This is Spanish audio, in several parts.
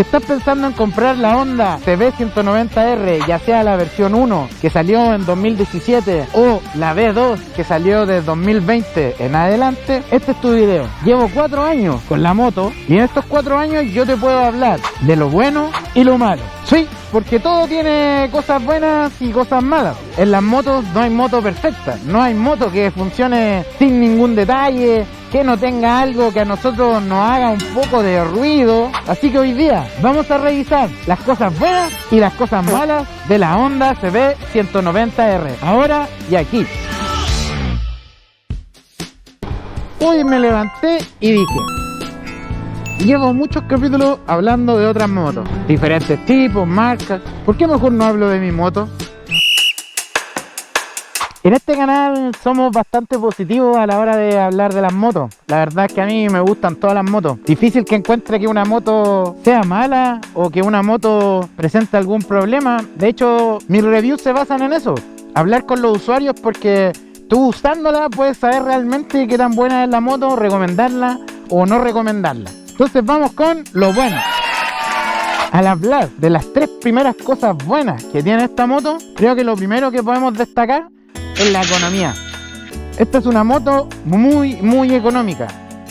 Si estás pensando en comprar la Honda CB190R, ya sea la versión 1 que salió en 2017 o la B2 que salió de 2020 en adelante, este es tu video. Llevo 4 años con la moto y en estos 4 años yo te puedo hablar de lo bueno y lo malo. Sí, porque todo tiene cosas buenas y cosas malas. En las motos no hay moto perfecta, no hay moto que funcione sin ningún detalle, que no tenga algo que a nosotros nos haga un poco de ruido. Así que hoy día vamos a revisar las cosas buenas y las cosas malas de la Honda CB190R. Ahora y aquí. Hoy me levanté y dije, llevo muchos capítulos hablando de otras motos, diferentes tipos, marcas. ¿Por qué mejor no hablo de mi moto? En este canal somos bastante positivos a la hora de hablar de las motos. La verdad es que a mí me gustan todas las motos. Difícil que encuentre que una moto sea mala o que una moto presente algún problema. De hecho, mis reviews se basan en eso. Hablar con los usuarios, porque tú usándola puedes saber realmente qué tan buena es la moto, recomendarla o no recomendarla. Entonces vamos con lo bueno. Al hablar de las 3 primeras cosas buenas que tiene esta moto, creo que lo primero que podemos destacar es la economía. Esta es una moto muy económica.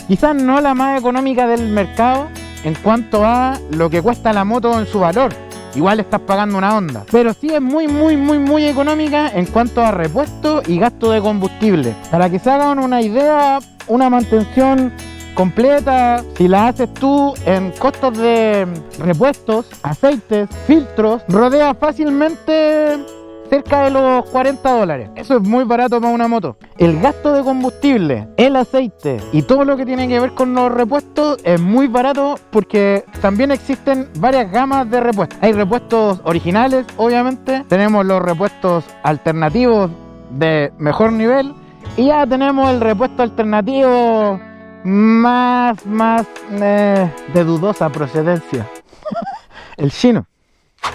Quizás no la más económica del mercado en cuanto a lo que cuesta la moto en su valor. Igual estás pagando una Honda, pero sí es muy económica en cuanto a repuesto y gasto de combustible. Para que se hagan una idea, una mantención completa, si la haces tú en costos de repuestos, aceites, filtros, rodea fácilmente cerca de los $40. Eso es muy barato para una moto. El gasto de combustible, el aceite y todo lo que tiene que ver con los repuestos es muy barato, porque también existen varias gamas de repuestos. Hay repuestos originales, obviamente. Tenemos los repuestos alternativos de mejor nivel. Y ya tenemos el repuesto alternativo más de dudosa procedencia. El chino.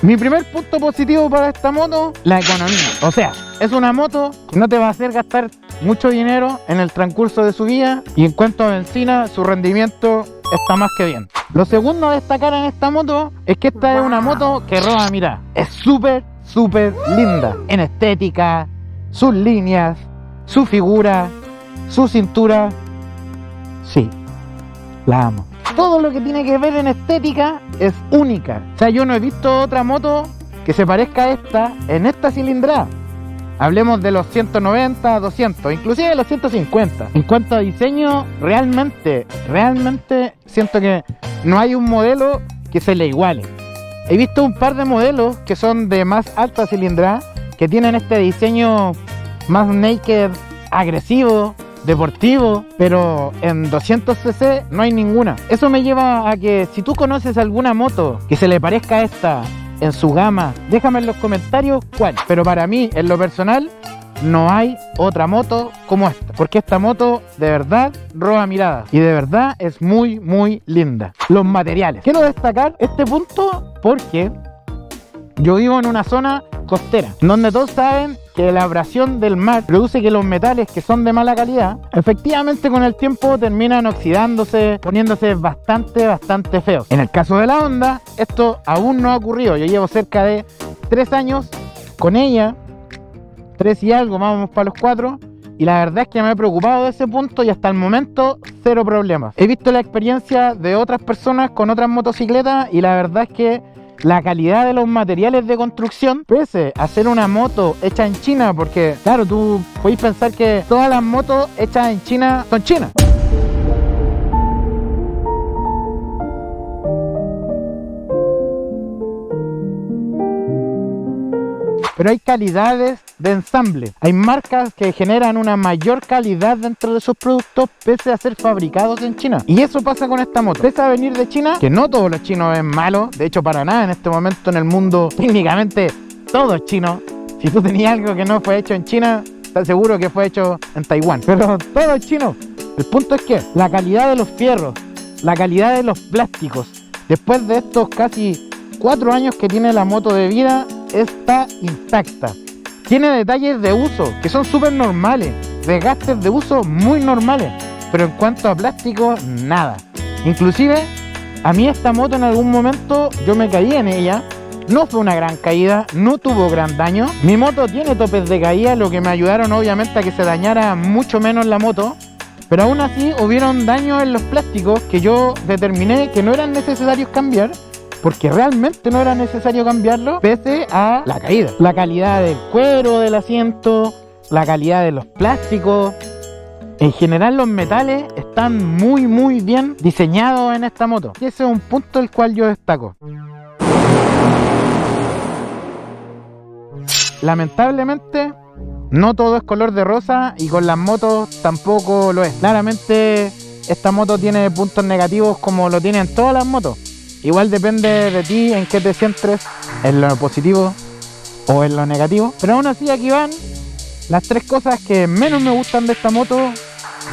Mi primer punto positivo para esta moto, la economía. O sea, es una moto que no te va a hacer gastar mucho dinero en el transcurso de su vida, y en cuanto a benzina, su rendimiento está más que bien. Lo segundo a destacar en esta moto es que esta es una moto que roba mirada. Es súper linda en estética, sus líneas, su figura, su cintura. Sí, la amo. Todo lo que tiene que ver en estética es única. O sea, yo no he visto otra moto que se parezca a esta en esta cilindrada. Hablemos de los 190, 200, inclusive de los 150. En cuanto a diseño, realmente siento que no hay un modelo que se le iguale. He visto un par de modelos que son de más alta cilindrada, que tienen este diseño más naked, agresivo, deportivo, pero en 200cc no hay ninguna. Eso me lleva a que si tú conoces alguna moto que se le parezca a esta en su gama, déjame en los comentarios cuál. Pero para mí, en lo personal, no hay otra moto como esta, porque esta moto de verdad roba miradas y de verdad es muy linda. Los materiales. Quiero destacar este punto porque yo vivo en una zona costera, donde todos saben que la abrasión del mar produce que los metales que son de mala calidad, efectivamente con el tiempo terminan oxidándose, poniéndose bastante feos. En el caso de la Honda, esto aún no ha ocurrido. Yo llevo cerca de 3 años con ella, 3 y algo, vamos para los 4, y la verdad es que me he preocupado de ese punto y hasta el momento cero problemas. He visto la experiencia de otras personas con otras motocicletas y la verdad es que la calidad de los materiales de construcción, pese a ser una moto hecha en China, porque claro, tú podéis pensar que todas las motos hechas en China son chinas. Pero hay calidades de ensamble. Hay marcas que generan una mayor calidad dentro de sus productos pese a ser fabricados en China. Y eso pasa con esta moto. Pese a venir de China, que no todos los chinos es malo. De hecho, para nada en este momento en el mundo, técnicamente todo es chino. Si tú tenías algo que no fue hecho en China, estás seguro que fue hecho en Taiwán. Pero todo es chino. El punto es que la calidad de los fierros, la calidad de los plásticos, después de estos casi 4 años que tiene la moto de vida, está intacta. Tiene detalles de uso que son súper normales, desgastes de uso muy normales, pero en cuanto a plástico, nada. Inclusive A mí esta moto en algún momento yo me caí en ella. No fue una gran caída, no tuvo gran daño. Mi moto tiene topes de caída, lo que me ayudaron obviamente a que se dañara mucho menos la moto. Pero aún así hubieron daños en los plásticos que yo determiné que no eran necesarios cambiar, porque realmente no era necesario cambiarlo pese a la caída. La calidad del cuero del asiento, la calidad de los plásticos. En general los metales están muy bien diseñados en esta moto. Y ese es un punto el cual yo destaco. Lamentablemente no todo es color de rosa y con las motos tampoco lo es. Claramente esta moto tiene puntos negativos como lo tienen todas las motos. Igual depende de ti en qué te centres, en lo positivo o en lo negativo. Pero aún así aquí van las tres cosas que menos me gustan de esta moto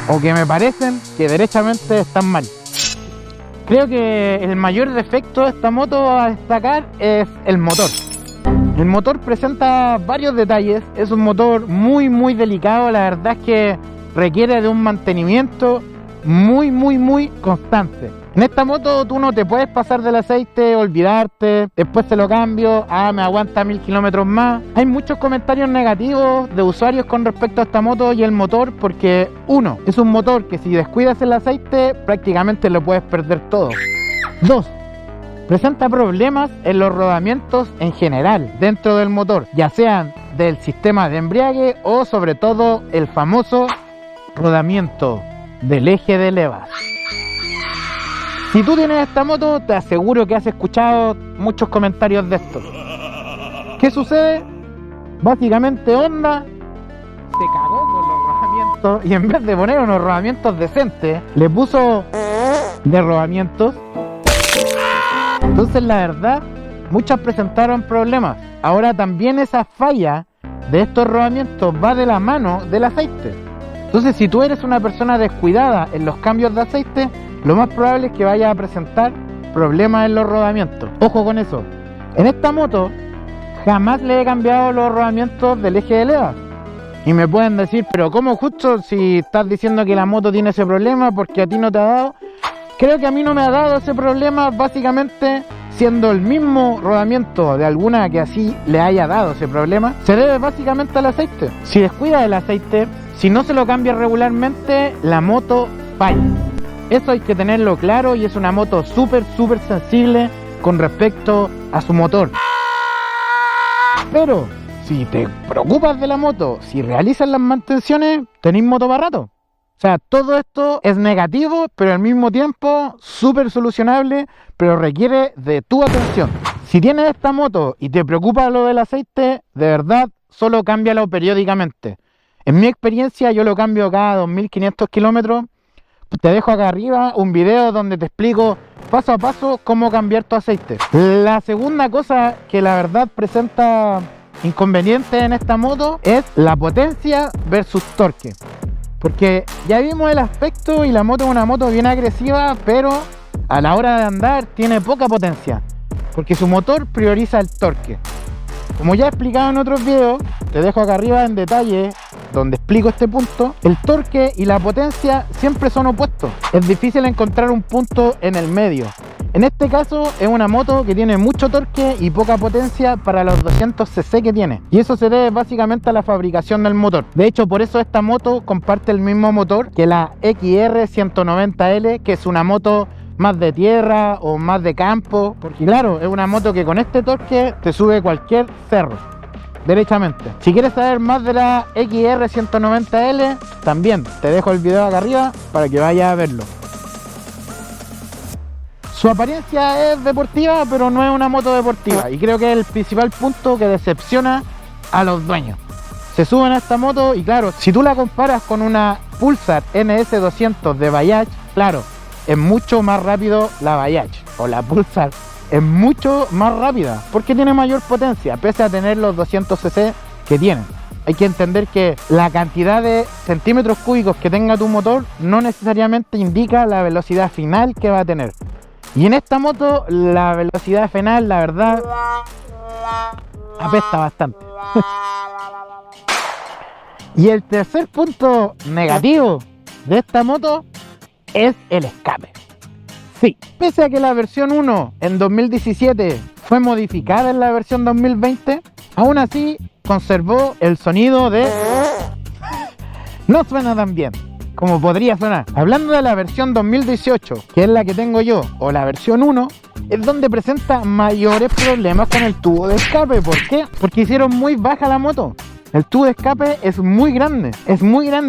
o que me parecen que derechamente están mal. Creo que el mayor defecto de esta moto a destacar es el motor. El motor presenta varios detalles, es un motor muy delicado, la verdad es que requiere de un mantenimiento muy constante. En esta moto tú no te puedes pasar del aceite, olvidarte, después te lo cambio, me aguanta 1000 kilómetros más. Hay muchos comentarios negativos de usuarios con respecto a esta moto y el motor, porque uno, es un motor que si descuidas el aceite prácticamente lo puedes perder todo. Dos, presenta problemas en los rodamientos en general dentro del motor, ya sean del sistema de embriague o sobre todo el famoso rodamiento del eje de levas. Si tú tienes esta moto, te aseguro que has escuchado muchos comentarios de esto. ¿Qué sucede? Básicamente Honda se cagó con los rodamientos y en vez de poner unos rodamientos decentes, le puso de rodamientos. Entonces la verdad, muchas presentaron problemas. Ahora también esa falla de estos rodamientos va de la mano del aceite. Entonces si tú eres una persona descuidada en los cambios de aceite, lo más probable es que vaya a presentar problemas en los rodamientos. Ojo con eso. En esta moto jamás le he cambiado los rodamientos del eje de levas. Y me pueden decir, pero ¿cómo justo si estás diciendo que la moto tiene ese problema porque a ti no te ha dado? Creo que a mí no me ha dado ese problema, básicamente siendo el mismo rodamiento de alguna que así le haya dado ese problema, se debe básicamente al aceite. Si descuida el aceite, si no se lo cambia regularmente, la moto falla. Eso hay que tenerlo claro y es una moto súper sensible con respecto a su motor. Pero si te preocupas de la moto, si realizas las mantenciones, tenéis moto para rato. O sea, todo esto es negativo, pero al mismo tiempo súper solucionable, pero requiere de tu atención. Si tienes esta moto y te preocupa lo del aceite, de verdad, solo cámbialo periódicamente. En mi experiencia, yo lo cambio cada 2500 kilómetros. Te dejo acá arriba un video donde te explico paso a paso cómo cambiar tu aceite. La segunda cosa que la verdad presenta inconvenientes en esta moto es la potencia versus torque. Porque ya vimos el aspecto y la moto es una moto bien agresiva, pero a la hora de andar tiene poca potencia, porque su motor prioriza el torque. Como ya he explicado en otros videos, te dejo acá arriba en detalle donde explico este punto, el torque y la potencia siempre son opuestos. Es difícil encontrar un punto en el medio. En este caso es una moto que tiene mucho torque y poca potencia para los 200 cc que tiene. Y eso se debe básicamente a la fabricación del motor. De hecho, por eso esta moto comparte el mismo motor que la XR 190L, que es una moto más de tierra o más de campo. Porque claro, es una moto que con este torque te sube cualquier cerro derechamente. Si quieres saber más de la XR 190L, también te dejo el video acá arriba para que vayas a verlo. Su apariencia es deportiva, pero no es una moto deportiva, y creo que es el principal punto que decepciona a los dueños. Se suben a esta moto y claro, si tú la comparas con una Pulsar NS200 de Bajaj, claro, es mucho más rápido la Bajaj, o la Pulsar es mucho más rápida porque tiene mayor potencia, pese a tener los 200 cc que tiene. Hay que entender que la cantidad de centímetros cúbicos que tenga tu motor no necesariamente indica la velocidad final que va a tener. Y en esta moto la velocidad final, la verdad, apesta bastante. Y el tercer punto negativo de esta moto es el escape. Sí, pese a que la versión 1 en 2017 fue modificada en la versión 2020, aún así conservó el sonido de... No suena tan bien como podría sonar. Hablando de la versión 2018, que es la que tengo yo, o la versión 1, es donde presenta mayores problemas con el tubo de escape. ¿Por qué? Porque hicieron muy baja la moto. El tubo de escape es muy grande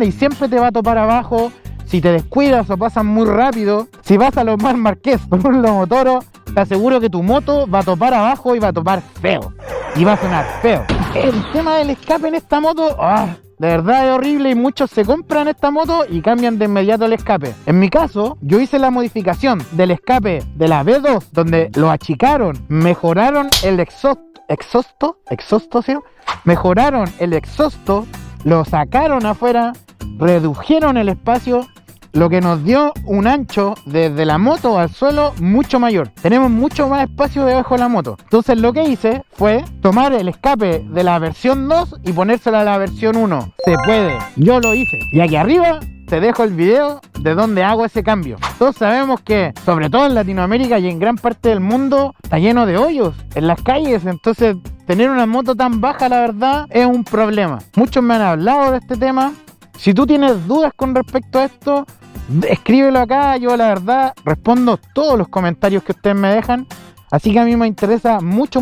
y siempre te va a topar abajo. Si te descuidas o pasas muy rápido, si vas a los Mar Marqués con un Lomotoro, te aseguro que tu moto va a topar abajo y va a topar feo. Y va a sonar feo. El tema del escape en esta moto, de verdad es horrible y muchos se compran esta moto y cambian de inmediato el escape. En mi caso, yo hice la modificación del escape de la B2, donde lo achicaron, mejoraron el exhausto, ¿sí? Mejoraron el exhausto, lo sacaron afuera, redujeron el espacio, lo que nos dio un ancho desde la moto al suelo mucho mayor. Tenemos mucho más espacio debajo de la moto. Entonces lo que hice fue tomar el escape de la versión 2 y ponérselo a la versión 1. Se puede, yo lo hice. Y aquí arriba te dejo el video de donde hago ese cambio. Todos sabemos que, sobre todo en Latinoamérica y en gran parte del mundo, está lleno de hoyos en las calles. Entonces tener una moto tan baja, la verdad, es un problema. Muchos me han hablado de este tema. Si tú tienes dudas con respecto a esto, escríbelo acá. Yo la verdad respondo todos los comentarios que ustedes me dejan. Así que a mí me interesa mucho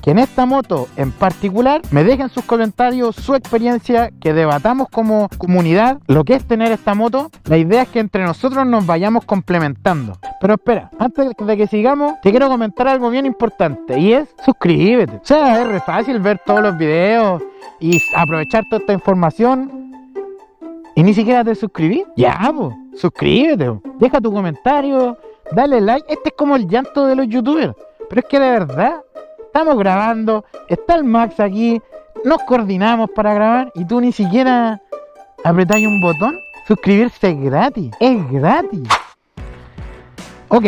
que en esta moto en particular me dejen sus comentarios, su experiencia, que debatamos como comunidad lo que es tener esta moto. La idea es que entre nosotros nos vayamos complementando. Pero espera, antes de que sigamos, te quiero comentar algo bien importante, y es suscríbete. O sea, es re fácil ver todos los videos y aprovechar toda esta información y ni siquiera te suscribís. Ya, pues, suscríbete, deja tu comentario, dale like. Este es como el llanto de los youtubers, pero es que de verdad estamos grabando, está el Max aquí, nos coordinamos para grabar y tú ni siquiera apretáis un botón. Suscribirse es gratis, Ok,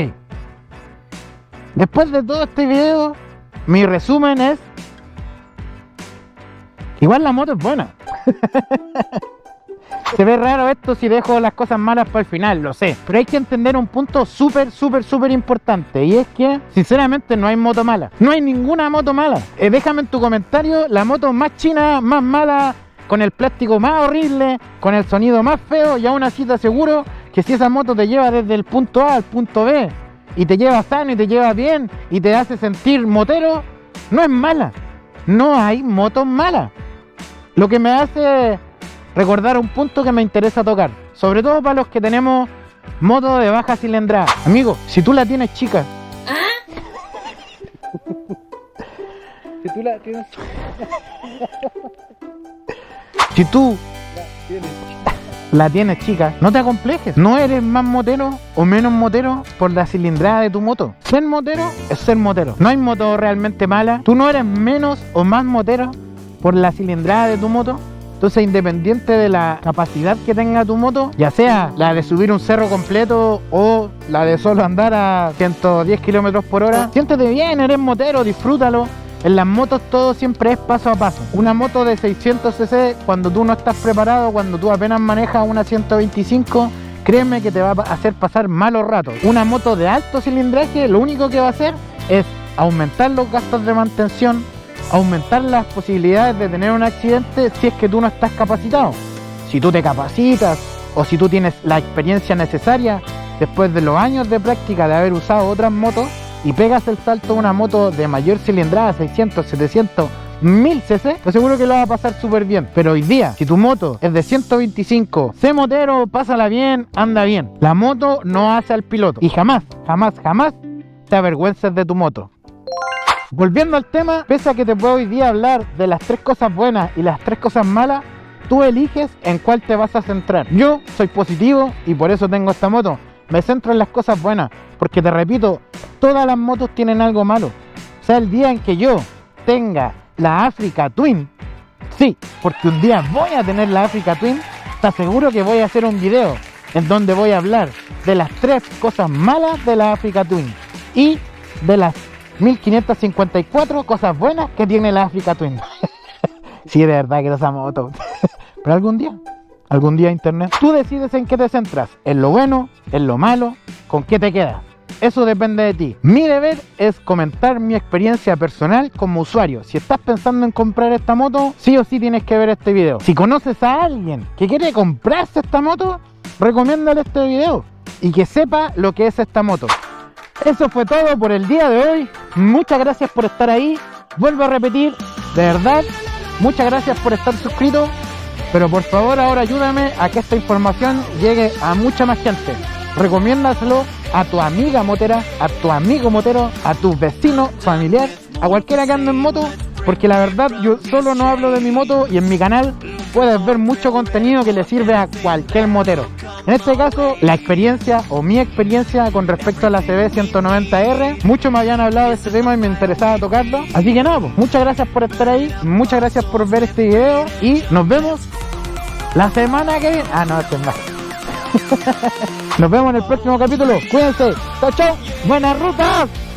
después de todo este video, mi resumen es: igual la moto es buena. Se ve raro esto si dejo las cosas malas para el final, lo sé. Pero hay que entender un punto súper importante. Y es que, sinceramente, no hay moto mala. No hay ninguna moto mala. Déjame en tu comentario la moto más china, más mala, con el plástico más horrible, con el sonido más feo. Y aún así te aseguro que si esa moto te lleva desde el punto A al punto B, y te lleva sano y te lleva bien, y te hace sentir motero, no es mala. No hay motos malas. Lo que me hace recordar un punto que me interesa tocar, sobre todo para los que tenemos motos de baja cilindrada. Amigo, si tú la tienes chica, si tú la tienes si tú la tienes chica, no te acomplejes. No eres más motero o menos motero por la cilindrada de tu moto. Ser motero es ser motero. No hay moto realmente mala. Tú no eres menos o más motero por la cilindrada de tu moto. Entonces, independiente de la capacidad que tenga tu moto, ya sea la de subir un cerro completo o la de solo andar a 110 km por hora, siéntete bien, eres motero, disfrútalo. En las motos todo siempre es paso a paso. Una moto de 600 cc, cuando tú no estás preparado, cuando tú apenas manejas una 125, créeme que te va a hacer pasar malos ratos. Una moto de alto cilindraje, lo único que va a hacer es aumentar los gastos de mantención, aumentar las posibilidades de tener un accidente si es que tú no estás capacitado. Si tú te capacitas o si tú tienes la experiencia necesaria después de los años de práctica de haber usado otras motos y pegas el salto a una moto de mayor cilindrada, 600, 700, 1000 cc, te aseguro que lo vas a pasar súper bien. Pero hoy día, si tu moto es de 125, sé motero, pásala bien, anda bien. La moto no hace al piloto y jamás te avergüences de tu moto. Volviendo al tema, pese a que te puedo hoy día hablar de las 3 cosas buenas y las 3 cosas malas, tú eliges en cuál te vas a centrar. Yo soy positivo y por eso tengo esta moto. Me centro en las cosas buenas, porque te repito, todas las motos tienen algo malo. O sea, el día en que yo tenga la Africa Twin, sí, porque un día voy a tener la Africa Twin, te aseguro que voy a hacer un video en donde voy a hablar de las 3 cosas malas de la Africa Twin y de las 1554 cosas buenas que tiene la Africa Twin. Sí, de verdad que esa moto. Pero algún día internet, tú decides en qué te centras, en lo bueno, en lo malo, con qué te quedas. Eso depende de ti. Mi deber es comentar mi experiencia personal como usuario. Si estás pensando en comprar esta moto, sí o sí tienes que ver este video. Si conoces a alguien que quiere comprarse esta moto, recomiéndale este video y que sepa lo que es esta moto. Eso fue todo por el día de hoy. Muchas gracias por estar ahí. Vuelvo a repetir, de verdad, muchas gracias por estar suscrito. Pero por favor ahora ayúdame a que esta información llegue a mucha más gente. Recomiéndaselo a tu amiga motera, a tu amigo motero, a tu vecino, familiar, a cualquiera que ande en moto, porque la verdad yo solo no hablo de mi moto y en mi canal puedes ver mucho contenido que le sirve a cualquier motero. En este caso, la experiencia o mi experiencia con respecto a la CB 190R, muchos me habían hablado de este tema y me interesaba tocarlo. Así que nada, pues, muchas gracias por estar ahí, muchas gracias por ver este video y nos vemos la semana que viene. Ah, no, este es más. Nos vemos en el próximo capítulo. Cuídense. Chao, chao. Buenas rutas.